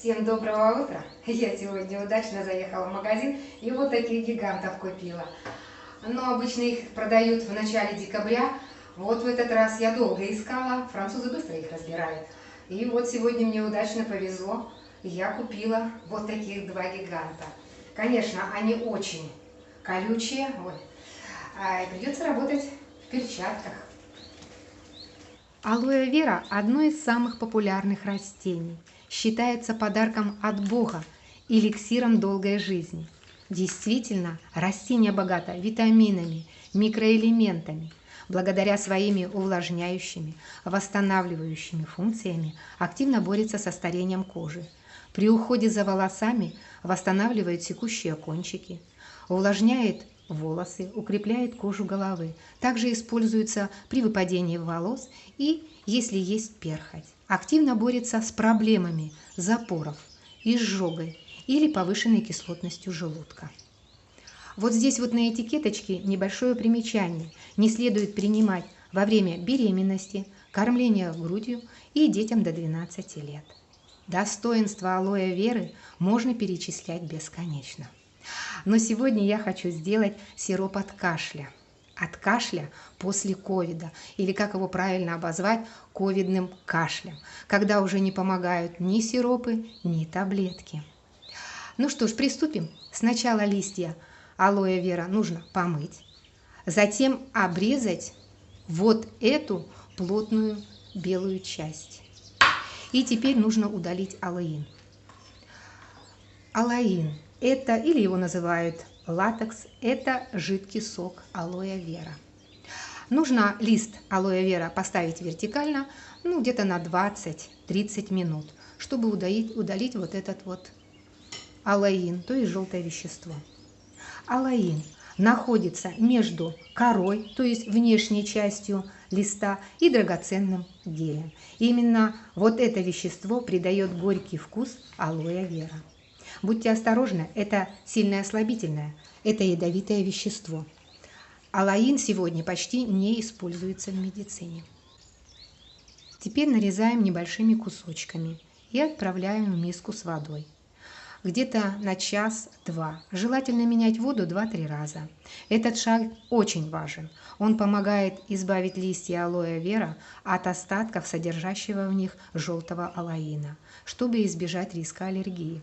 Всем доброго утра! Я сегодня удачно заехала в магазин и вот таких гигантов купила. Но обычно их продают в начале декабря. Вот в этот раз я долго искала, французы быстро их разбирают. И вот сегодня мне удачно повезло, я купила вот таких два гиганта. Конечно, они очень колючие, придется работать в перчатках. Алоэ вера – одно из самых популярных растений. Считается подарком от Бога, эликсиром долгой жизни. Действительно, растение богато витаминами, микроэлементами. Благодаря своими увлажняющими, восстанавливающими функциями активно борется со старением кожи. При уходе за волосами восстанавливает секущие кончики, увлажняет волосы, укрепляет кожу головы. Также используется при выпадении волос и если есть перхоть. Активно борется с проблемами запоров, изжогой или повышенной кислотностью желудка. Вот здесь вот на этикеточке небольшое примечание. Не следует принимать во время беременности, кормления грудью и детям до 12 лет. Достоинства алоэ веры можно перечислять бесконечно. Но сегодня я хочу сделать сироп от кашля. От кашля после ковида, или как его правильно обозвать, ковидным кашлем, когда уже не помогают ни сиропы, ни таблетки. Ну что ж, приступим. Сначала листья алоэ вера нужно помыть, затем обрезать вот эту плотную белую часть. И теперь нужно удалить алоин. Алоин – это, или его называют латекс, это жидкий сок алоэ вера. Нужно лист алоэ вера поставить вертикально, где-то на 20-30 минут, чтобы удалить вот этот вот алоин, то есть желтое вещество. Алоин находится между корой, то есть внешней частью листа, и драгоценным гелем. Именно вот это вещество придает горький вкус алоэ вера. Будьте осторожны, это сильное слабительное, это ядовитое вещество. Алоин сегодня почти не используется в медицине. Теперь нарезаем небольшими кусочками и отправляем в миску с водой. Где-то на час-два. Желательно менять воду 2-3 раза. Этот шаг очень важен. Он помогает избавить листья алоэ вера от остатков, содержащего в них желтого алоина, чтобы избежать риска аллергии.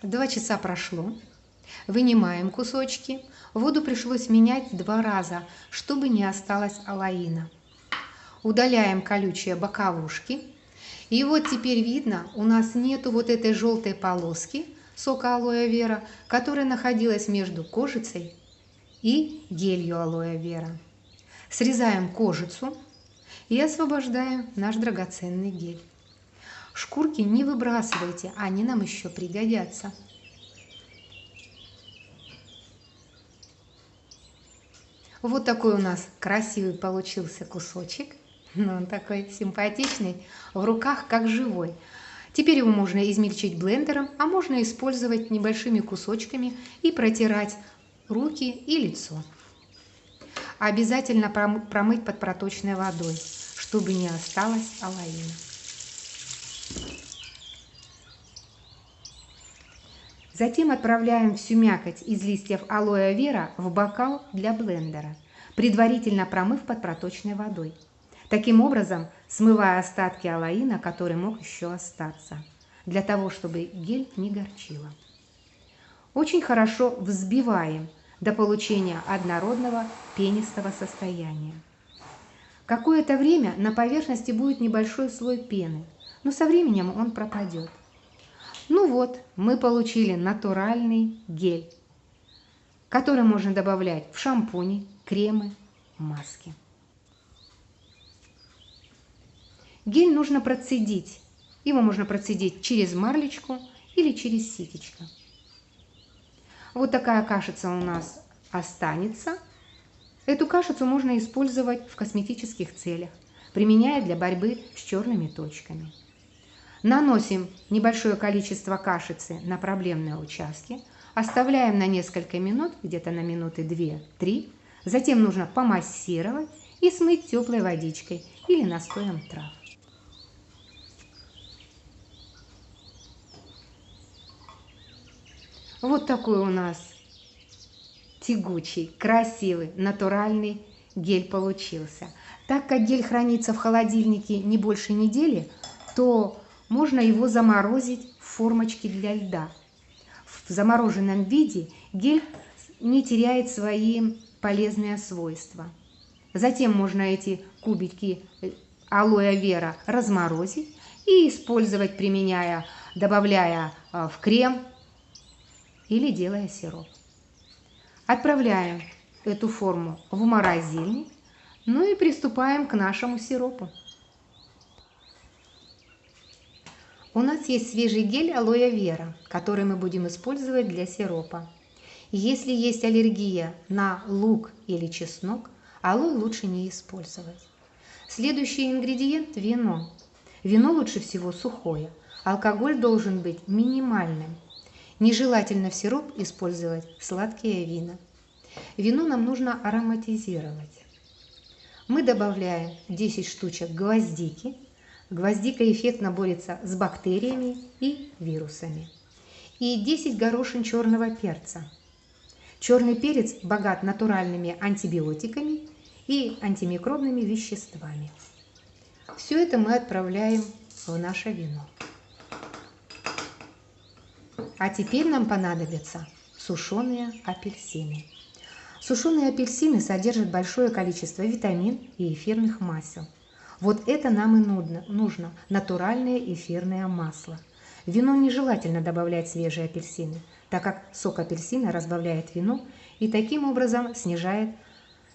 Два часа прошло. Вынимаем кусочки. Воду пришлось менять 2 раза, чтобы не осталось алоина. Удаляем колючие боковушки. И вот теперь видно, у нас нету вот этой желтой полоски сока алоэ вера, которая находилась между кожицей и гелью алоэ вера. Срезаем кожицу и освобождаем наш драгоценный гель. Шкурки не выбрасывайте, они нам еще пригодятся. Вот такой у нас красивый получился кусочек. Он такой симпатичный, в руках как живой. Теперь его можно измельчить блендером, а можно использовать небольшими кусочками и протирать руки и лицо. Обязательно промыть под проточной водой, чтобы не осталось алоина. Затем отправляем всю мякоть из листьев алоэ вера в бокал для блендера, предварительно промыв под проточной водой. Таким образом, смывая остатки алоина, который мог еще остаться, для того, чтобы гель не горчило. Очень хорошо взбиваем до получения однородного пенистого состояния. Какое-то время на поверхности будет небольшой слой пены, но со временем он пропадет. Ну вот, мы получили натуральный гель, который можно добавлять в шампуни, кремы, маски. Гель нужно процедить. Его можно процедить через марлечку или через ситечко. Вот такая кашица у нас останется. Эту кашицу можно использовать в косметических целях, применяя для борьбы с черными точками. Наносим небольшое количество кашицы на проблемные участки, оставляем на несколько минут, где-то на минуты 2-3. Затем нужно помассировать и смыть теплой водичкой или настоем трав. Вот такой у нас тягучий, красивый, натуральный гель получился. Так как гель хранится в холодильнике не больше недели, то можно его заморозить в формочке для льда. В замороженном виде гель не теряет свои полезные свойства. Затем можно эти кубики алоэ вера разморозить и использовать, добавляя в крем или делая сироп. Отправляем эту форму в морозильник, ну и приступаем к нашему сиропу. У нас есть свежий гель алоэ вера, который мы будем использовать для сиропа. Если есть аллергия на лук или чеснок, алоэ лучше не использовать. Следующий ингредиент – вино. Вино лучше всего сухое. Алкоголь должен быть минимальным. Нежелательно в сироп использовать сладкие вина. Вино нам нужно ароматизировать. Мы добавляем 10 штучек гвоздики. Гвоздика эффектно борется с бактериями и вирусами. И 10 горошин черного перца. Черный перец богат натуральными антибиотиками и антимикробными веществами. Все это мы отправляем в наше вино. А теперь нам понадобятся сушеные апельсины. Сушеные апельсины содержат большое количество витамин и эфирных масел. Вот это нам и нужно – натуральное эфирное масло. В вино нежелательно добавлять свежие апельсины, так как сок апельсина разбавляет вино и таким образом снижает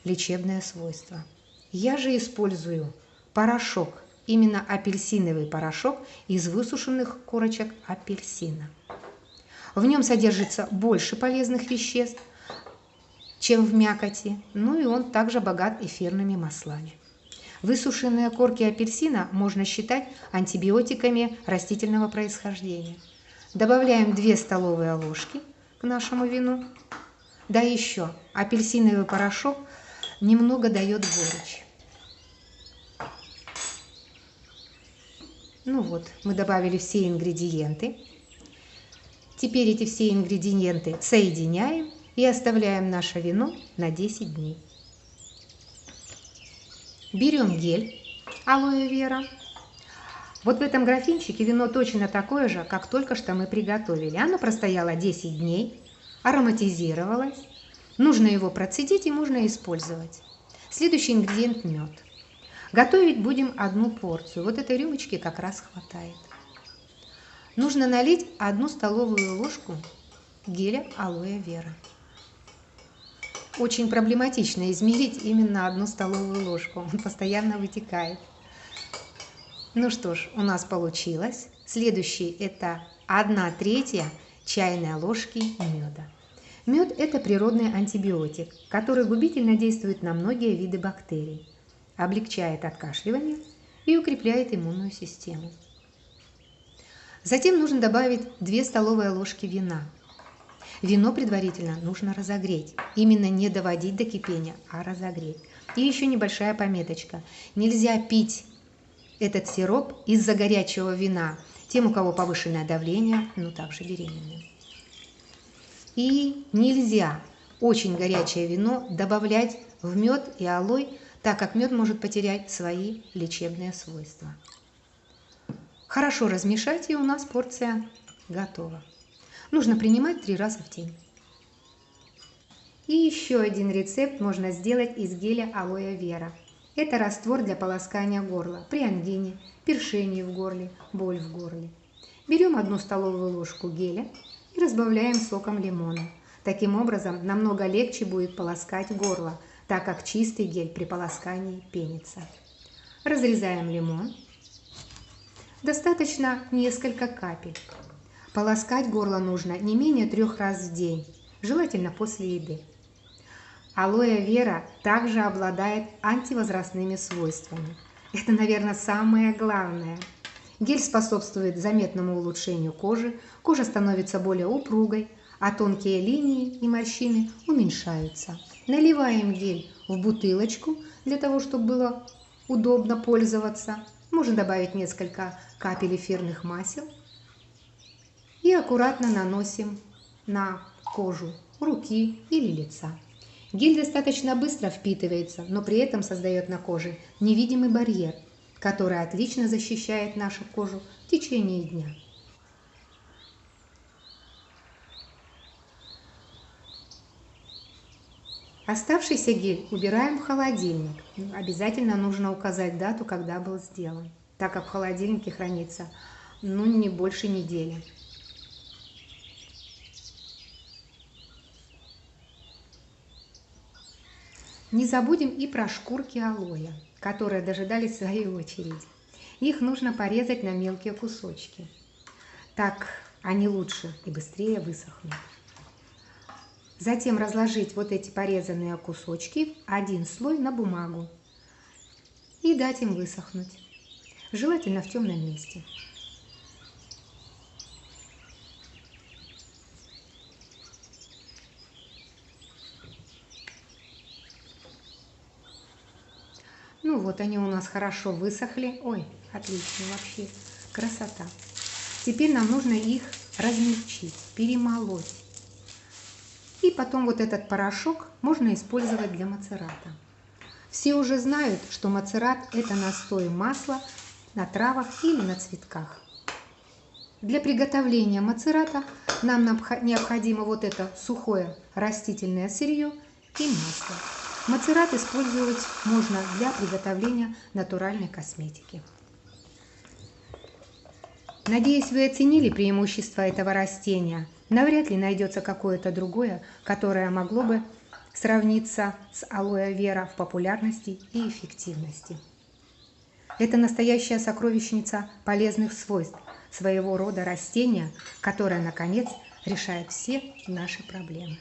лечебные свойства. Я же использую порошок, именно апельсиновый порошок из высушенных корочек апельсина. В нем содержится больше полезных веществ, чем в мякоти, ну и он также богат эфирными маслами. Высушенные корки апельсина можно считать антибиотиками растительного происхождения. Добавляем 2 столовые ложки к нашему вину. Да еще апельсиновый порошок немного дает горечь. Ну вот, мы добавили все ингредиенты. Теперь эти все ингредиенты соединяем и оставляем наше вино на 10 дней. Берем гель алоэ вера. Вот в этом графинчике вино точно такое же, как только что мы приготовили. Оно простояло 10 дней, ароматизировалось. Нужно его процедить и можно использовать. Следующий ингредиент – мед. Готовить будем 1 порцию. Вот этой рюмочки как раз хватает. Нужно налить 1 столовую ложку геля алоэ вера. Очень проблематично измерить именно 1 столовую ложку. Он постоянно вытекает. Ну что ж, у нас получилось. Следующий – это 1/3 чайной ложки меда. Мед – это природный антибиотик, который губительно действует на многие виды бактерий, облегчает откашливание и укрепляет иммунную систему. Затем нужно добавить 2 столовые ложки вина. Вино предварительно нужно разогреть. Именно не доводить до кипения, а разогреть. И еще небольшая пометочка. Нельзя пить этот сироп из-за горячего вина тем, у кого повышенное давление, ну также беременным. И нельзя очень горячее вино добавлять в мед и алоэ, так как мед может потерять свои лечебные свойства. Хорошо размешать, и у нас порция готова. Нужно принимать 3 раза в день. И еще один рецепт можно сделать из геля алоэ вера. Это раствор для полоскания горла при ангине, першении в горле, боль в горле. Берем 1 столовую ложку геля и разбавляем соком лимона. Таким образом, намного легче будет полоскать горло, так как чистый гель при полоскании пенится. Разрезаем лимон. Достаточно несколько капель. Полоскать горло нужно не менее 3 раз в день, желательно после еды. Алоэ вера также обладает антивозрастными свойствами. Это, наверное, самое главное. Гель способствует заметному улучшению кожи, кожа становится более упругой, а тонкие линии и морщины уменьшаются. Наливаем гель в бутылочку для того, чтобы было удобно пользоваться. Можно добавить несколько капель эфирных масел и аккуратно наносим на кожу руки или лица. Гель достаточно быстро впитывается, но при этом создает на коже невидимый барьер, который отлично защищает нашу кожу в течение дня. Оставшийся гель убираем в холодильник. Обязательно нужно указать дату, когда был сделан, так как в холодильнике хранится не больше недели. Не забудем и про шкурки алоэ, которые дожидались своей очереди. Их нужно порезать на мелкие кусочки. Так они лучше и быстрее высохнут. Затем разложить вот эти порезанные кусочки в один слой на бумагу и дать им высохнуть, желательно в темном месте. Ну вот они у нас хорошо высохли. Ой, отлично, вообще красота. Теперь нам нужно их размельчить, перемолоть. И потом вот этот порошок можно использовать для мацерата. Все уже знают, что мацерат – это настой масла на травах или на цветках. Для приготовления мацерата нам необходимо вот это сухое растительное сырье и масло. Мацерат использовать можно для приготовления натуральной косметики. Надеюсь, вы оценили преимущества этого растения. Навряд ли найдется какое-то другое, которое могло бы сравниться с алоэ вера в популярности и эффективности. Это настоящая сокровищница полезных свойств, своего рода растения, которое, наконец, решает все наши проблемы.